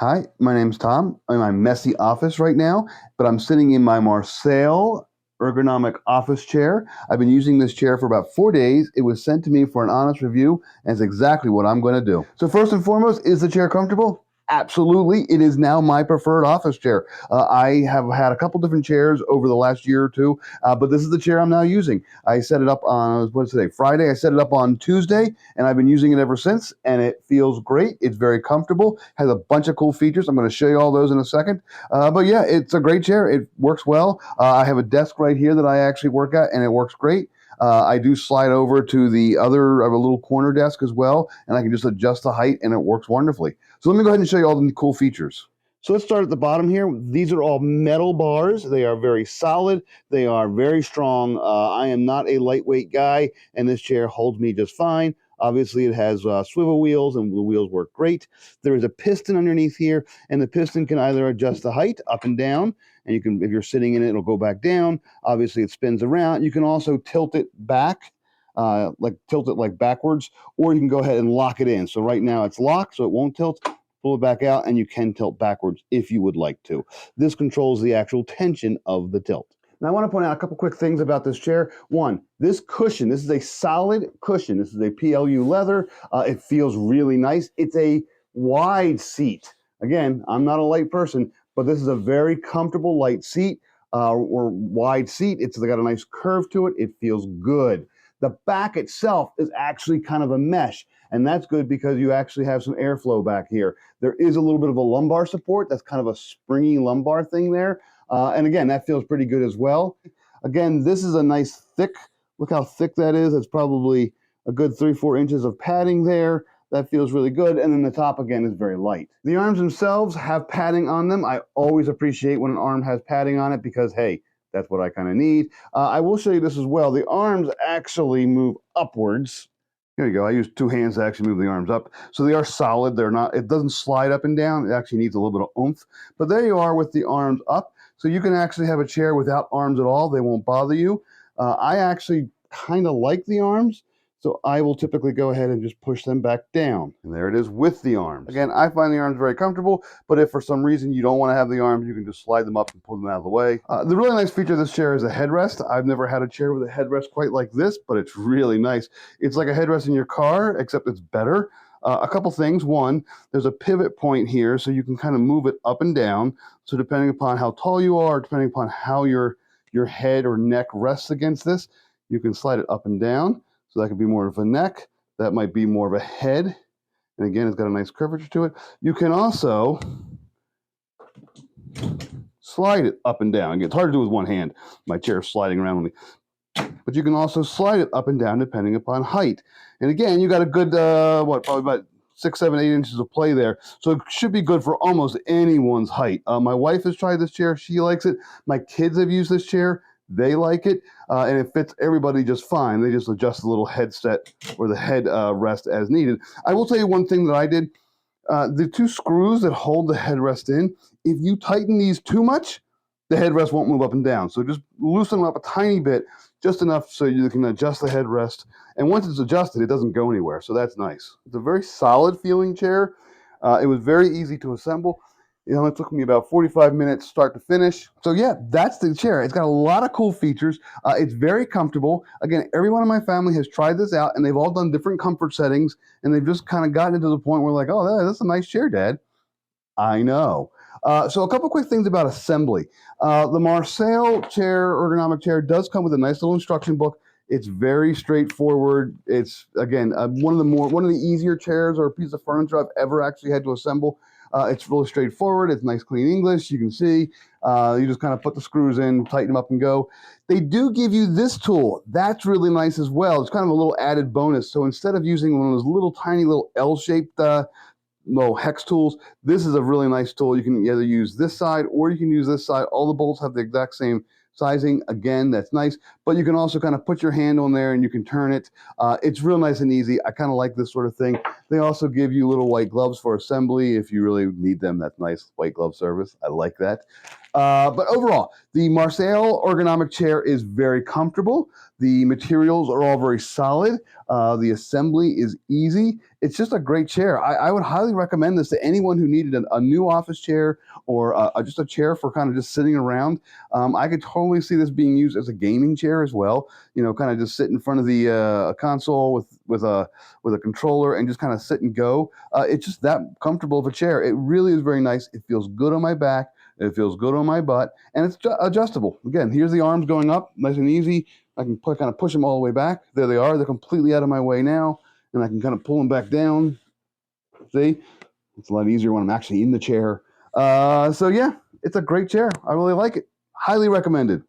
Hi, my name's Tom. I'm in my messy office right now, but I'm sitting in my Marsail ergonomic office chair. I've been using this chair for about 4 days. It was sent to me for an honest review, and it's exactly what I'm going to do. So first and foremost, is the chair comfortable? Absolutely. It is now my preferred office chair. I have had a couple different chairs over the last year or two, but this is the chair I'm now using. I set it up on, what's today? Friday. I set it up on Tuesday, and I've been using it ever since, and it feels great. It's very comfortable, has a bunch of cool features. I'm going to show you all those in a second. But yeah, it's a great chair. It works well. I have a desk right here that I actually work at, and it works great. I do slide over to the other, I have a little corner desk as well, and I can just adjust the height, and it works wonderfully. So let me go ahead and show you all the cool features. So let's start at the bottom here. These are all metal bars. They are very solid. They are very strong. I am not a lightweight guy, and this chair holds me just fine. Obviously, it has swivel wheels, and the wheels work great. There is a piston underneath here, and the piston can either adjust the height up and down, and you can, if you're sitting in it, it'll go back down. Obviously, it spins around. You can also tilt it back, like tilt it like backwards, or you can go ahead and lock it in. So right now it's locked, so it won't tilt. Pull it back out, and you can tilt backwards if you would like to. This controls the actual tension of the tilt. Now, I want to point out a couple quick things about this chair. One, this cushion, this is a solid cushion. This is a PLU leather. It feels really nice. It's a wide seat. Again, I'm not a light person, but this is a very comfortable light seat or wide seat. It's got a nice curve to it. It feels good. The back itself is actually kind of a mesh, and that's good because you actually have some airflow back here. There is a little bit of a lumbar support. That's kind of a springy lumbar thing there. And again, that feels pretty good as well. Again, this is a nice thick, look how thick that is. It's probably a good 3-4 inches of padding there. That feels really good. And then the top, again, is very light. The arms themselves have padding on them. I always appreciate when an arm has padding on it because, hey, that's what I kind of need. I will show you this as well. The arms actually move upwards. Here you go. I use two hands to actually move the arms up. So they are solid. They're not, it doesn't slide up and down. It actually needs a little bit of oomph. But there you are with the arms up. So you can actually have a chair without arms at all. They won't bother you. I actually kind of like the arms. So I will typically go ahead and just push them back down. And there it is with the arms. Again, I find the arms very comfortable, but if for some reason you don't want to have the arms, you can just slide them up and pull them out of the way. The really nice feature of this chair is a headrest. I've never had a chair with a headrest quite like this, but it's really nice. It's like a headrest in your car, except it's better. A couple things. One, there's a pivot point here, so you can kind of move it up and down. So depending upon how tall you are, depending upon how your head or neck rests against this, you can slide it up and down. So that could be more of a neck. That might be more of a head. And again, it's got a nice curvature to it. You can also slide it up and down. It's hard to do with one hand. My chair is sliding around on me. But you can also slide it up and down depending upon height. And again, you got a good, probably about 6, 7, 8 inches of play there. So it should be good for almost anyone's height. My wife has tried this chair. She likes it. My kids have used this chair. They like it, and it fits everybody just fine. They just adjust the little headset or the head rest as needed. I will tell you one thing that I did. The two screws that hold the headrest in, if you tighten these too much, the headrest won't move up and down. So just loosen them up a tiny bit, just enough so you can adjust the headrest. And once it's adjusted, it doesn't go anywhere, so that's nice. It's a very solid feeling chair. It was very easy to assemble. It took me about 45 minutes start to finish. So yeah, that's the chair. It's got a lot of cool features. It's very comfortable. Again, everyone in my family has tried this out, and they've all done different comfort settings, and they've just kind of gotten to the point where like, oh, that's a nice chair, Dad. I know. So a couple quick things about assembly. The Marsail chair, ergonomic chair, does come with a nice little instruction book. It's very straightforward. It's, again, one of the easier chairs or piece of furniture I've ever actually had to assemble. It's really straightforward. It's nice, clean English. You can see. You just kind of put the screws in, tighten them up, and go. They do give you this tool. That's really nice as well. It's kind of a little added bonus. So instead of using one of those little tiny little L-shaped hex tools, this is a really nice tool. You can either use this side or you can use this side. All the bolts have the exact same sizing. Again, that's nice, but you can also kind of put your hand on there and you can turn it. It's real nice and easy. I kind of like this sort of thing. They also give you little white gloves for assembly if you really need them. That's nice, white glove service. I like that. But overall, the Marsail ergonomic chair is very comfortable. The materials are all very solid. The assembly is easy. It's just a great chair. I would highly recommend this to anyone who needed a new office chair or just a chair for kind of just sitting around. I could totally see this being used as a gaming chair as well. You know, kind of just sit in front of the console with a controller and just kind of sit and go. It's just that comfortable of a chair. It really is very nice. It feels good on my back. It feels good on my butt, and it's adjustable. Again, here's the arms going up, nice and easy. I can kind of push them all the way back. There they are. They're completely out of my way now, and I can kind of pull them back down. See? It's a lot easier when I'm actually in the chair. So yeah, it's a great chair. I really like it. Highly recommended.